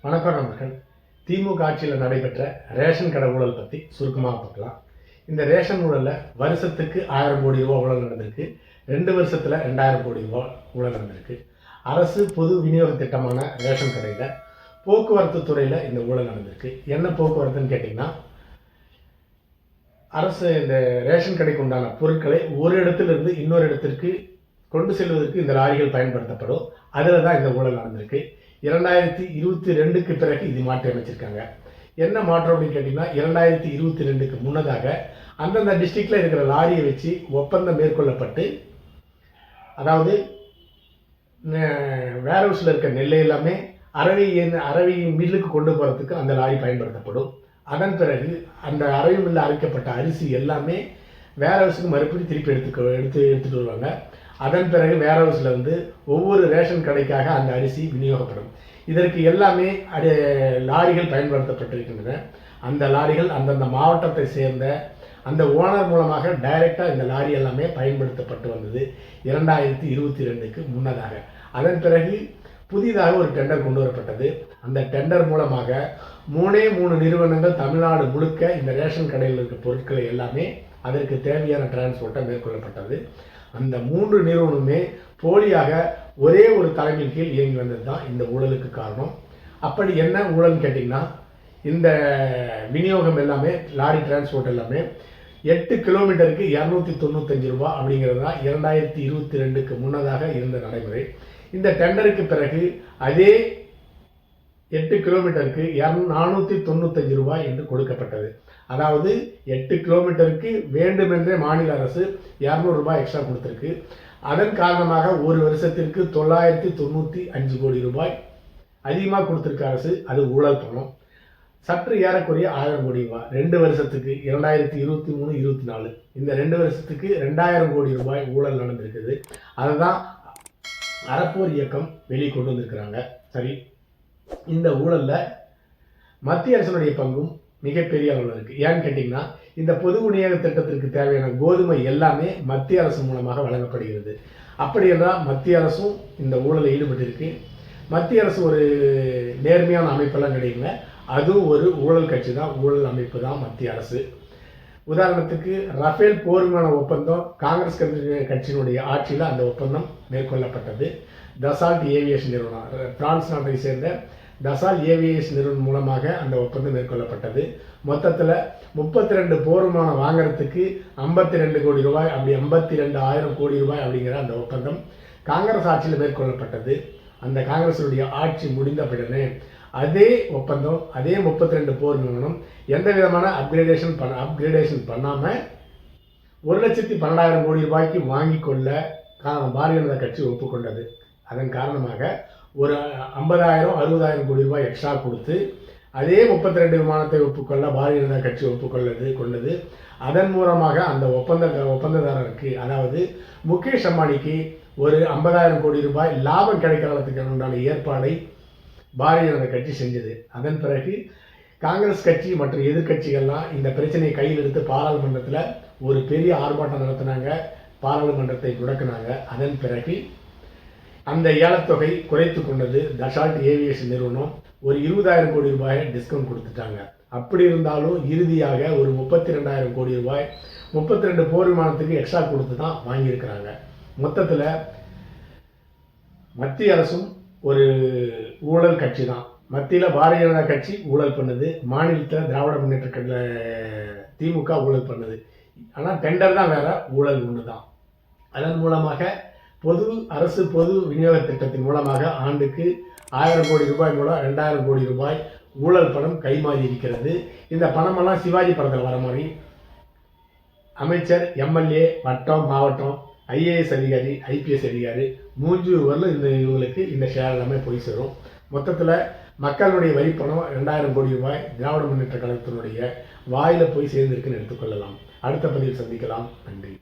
வணக்கம் நண்பர்கள். திமுக ஆட்சியில் நடைபெற்ற ரேஷன் கடை ஊழல் பற்றி சுருக்கமாக பார்க்கலாம். இந்த ரேஷன் ஊழலில் வருஷத்துக்கு 1000 கோடி ரூபா ஊழல் நடந்திருக்கு. 2 வருஷத்தில் 2000 கோடி ரூபா ஊழல் நடந்திருக்கு. அரசு பொது விநியோக திட்டமான ரேஷன் கடையில் போக்குவரத்து துறையில் இந்த ஊழல் நடந்திருக்கு. என்ன போக்குவரத்துன்னு கேட்டிங்கன்னா, அரசு இந்த ரேஷன் கடைக்கு உண்டான பொருட்களை ஒரு இடத்திலிருந்து இன்னொரு இடத்திற்கு கொண்டு செல்வதற்கு இந்த லாரிகள் பயன்படுத்தப்படும். அதில் தான் இந்த ஊழல் நடந்திருக்கு. 2022க்கு பிறகு இது மாற்றி அமைச்சிருக்காங்க. என்ன மாற்றம் அப்படின்னு கேட்டிங்கன்னா, 2022க்கு முன்னதாக அந்தந்த டிஸ்ட்ரிக்டில் இருக்கிற லாரியை வச்சு ஒப்பந்தம் மேற்கொள்ளப்பட்டு, அதாவது வேர் ஹவுஸில் இருக்க நெல்லை எல்லாமே அரவை மில்லுக்கு கொண்டு போகிறதுக்கு அந்த லாரி பயன்படுத்தப்படும். அதன் பிறகு அந்த அரவை மில்லில் அரைக்கப்பட்ட அரிசி எல்லாமே வேர் ஹவுஸுக்கு மறுபடியும் திருப்பி எடுத்துகிட்டு வருவாங்க. அதன் பிறகு வேர் ஹவுஸில் வந்து ஒவ்வொரு ரேஷன் கடைக்காக அந்த அரிசி விநியோகப்படும். இதற்கு எல்லாமே லாரிகள் பயன்படுத்தப்பட்டிருக்கின்றன. அந்த லாரிகள் அந்தந்த மாவட்டத்தை சேர்ந்த அந்த ஓனர் மூலமாக டைரெக்டாக இந்த லாரி எல்லாமே பயன்படுத்தப்பட்டு வந்தது 2022க்கு முன்னதாக. அதன் பிறகு புதிதாக ஒரு டெண்டர் கொண்டு வரப்பட்டது. அந்த டெண்டர் மூலமாக 3 நிறுவனங்கள் தமிழ்நாடு முழுக்க இந்த ரேஷன் கடையில் இருக்க பொருட்களை எல்லாமே அதற்கு தேவையான டிரான்ஸ்போர்ட்டை மேற்கொள்ளப்பட்டது. அந்த 3 நிறுவனமே போலியாக ஒரே ஒரு தலைமையின் கீழ் இயங்கி வந்தது தான் இந்த ஊழலுக்கு காரணம். அப்படி என்ன ஊழல்னு கேட்டிங்கன்னா, இந்த விநியோகம் எல்லாமே லாரி டிரான்ஸ்போர்ட் எல்லாமே 8 கிலோமீட்டருக்கு 295 ரூபா அப்படிங்கிறது தான் 2022க்கு முன்னதாக இருந்த நடைமுறை. இந்த டெண்டருக்கு பிறகு அதே 8 கிலோமீட்டருக்கு 495 ரூபாய் என்று கொடுக்கப்பட்டது. அதாவது 8 கிலோமீட்டருக்கு வேண்டுமென்றே மாநில அரசு 200 ரூபாய் எக்ஸ்ட்ரா கொடுத்திருக்கு. அதன் காரணமாக ஒரு வருஷத்திற்கு 995 கோடி ரூபாய் அதிகமாக கொடுத்திருக்க அரசு. அது ஊழல் பணம். சற்று ஏறக்குறைய 1000 கோடி ரூபாய் 2 வருஷத்துக்கு 2023-24 இந்த 2 வருஷத்துக்கு 2000 கோடி ரூபாய் ஊழல் நடந்திருக்குது. அதை தான் அறப்போர் இயக்கம் வெளியே கொண்டு வந்திருக்கிறாங்க. சரி, இந்த ஊழலில் மத்திய அரசினுடைய பங்கும் மிகப்பெரிய அளவில் இருக்குது. ஏன்னு கேட்டிங்கன்னா, இந்த பொது விநியோக திட்டத்திற்கு தேவையான கோதுமை எல்லாமே மத்திய அரசு மூலமாக வழங்கப்படுகிறது. அப்படி என்றால் மத்திய அரசும் இந்த ஊழலில் ஈடுபட்டிருக்கு. மத்திய அரசு ஒரு நேர்மையான அமைப்பெல்லாம் கிடைக்கல. அதுவும் ஒரு ஊழல் கட்சி தான், ஊழல் அமைப்பு தான் மத்திய அரசு. உதாரணத்துக்கு ரஃபேல் போர் விமான ஒப்பந்தம் காங்கிரஸ் கட்சியினுடைய ஆட்சியில் அந்த ஒப்பந்தம் மேற்கொள்ளப்பட்டது. தசால்ட் ஏவியேஷன் நிறுவனம், பிரான்ஸ் நாட்டை சேர்ந்த தசால்ட் ஏவியேஷன் நிறுவனம் மூலமாக அந்த ஒப்பந்தம் மேற்கொள்ளப்பட்டது. மொத்தத்தில் 32 போர் விமானம் வாங்குறதுக்கு 52 கோடி ரூபாய், அப்படி 52,000 கோடி ரூபாய் அப்படிங்கிற அந்த ஒப்பந்தம் காங்கிரஸ் ஆட்சியில் மேற்கொள்ளப்பட்டது. அந்த காங்கிரஸுடைய ஆட்சி முடிந்த பிறகு அதே ஒப்பந்தம், அதே 32 போர் விமானம் எந்த விதமான அப்கிரேடேஷன் பண்ணாமல் 1,12,000 கோடி ரூபாய்க்கு வாங்கி கொள்ள பாரதிய ஜனதா கட்சி ஒப்புக்கொண்டது. அதன் காரணமாக ஒரு 50,000-60,000 கோடி ரூபாய் எக்ஸ்ட்ரா கொடுத்து அதே 32 விமானத்தை ஒப்புக்கொள்ள பாரதிய ஜனதா கட்சி கொண்டது. அதன் மூலமாக அந்த ஒப்பந்ததாரருக்கு, அதாவது முகேஷ் அம்பானிக்கு ஒரு 50,000 கோடி ரூபாய் லாபம் கிடைக்கிறதுக்கு உண்டான ஏற்பாடை பாரதிய ஜனதா கட்சி செஞ்சது. அதன் பிறகு காங்கிரஸ் கட்சி மற்றும் எதிர்கட்சிகள்லாம் இந்த பிரச்சனையை கையில் எடுத்து பாராளுமன்றத்தில் ஒரு பெரிய ஆர்ப்பாட்டம் நடத்தினாங்க. பாராளுமன்றத்தை முடக்கினாங்க. அதன் பிறகு அந்த ஏலத்தொகை குறைத்து கொண்டது. தசால்ட் ஏவியேஷன் நிறுவனம் ஒரு 20,000 கோடி ரூபாயை டிஸ்கவுண்ட் கொடுத்துட்டாங்க. அப்படி இருந்தாலும் இறுதியாக ஒரு 32,000 கோடி ரூபாய் 32 போர் விமானத்துக்கு எக்ஸ்ட்ரா கொடுத்து தான் வாங்கியிருக்கிறாங்க. மொத்தத்தில் மத்திய அரசும் ஒரு ஊழல் கட்சி தான். மத்தியில் பாரதிய ஜனதா கட்சி ஊழல் பண்ணுது, மாநிலத்தில் திராவிட முன்னேற்ற கழக திமுக ஊழல் பண்ணுது. ஆனால் டெண்டர் தான் வேற, ஊழல் ஒன்று தான். அதன் மூலமாக அரசு பொது விநியோக திட்டத்தின் மூலமாக ஆண்டுக்கு 1000 கோடி ரூபாய் மூலம் 2000 கோடி ரூபாய் ஊழல் பணம் கைமாறி இருக்கிறது. இந்த பணமெல்லாம் சிவாஜி படத்தில் வர மாதிரி அமைச்சர், எம்எல்ஏ, வட்டம், மாவட்டம், ஐஏஎஸ் அதிகாரி, ஐபிஎஸ் அதிகாரி 3 வரலும் இவங்களுக்கு இந்த ஷேர் எல்லாமே போய் சேரும். மொத்தத்தில் மக்களுடைய வரிப்பணம் 2000 கோடி ரூபாய் திராவிட முன்னேற்ற கழகத்தினுடைய வாயில போய் சேர்ந்திருக்குன்னு எடுத்துக்கொள்ளலாம். அடுத்த பதிவில் சந்திக்கலாம். நன்றி.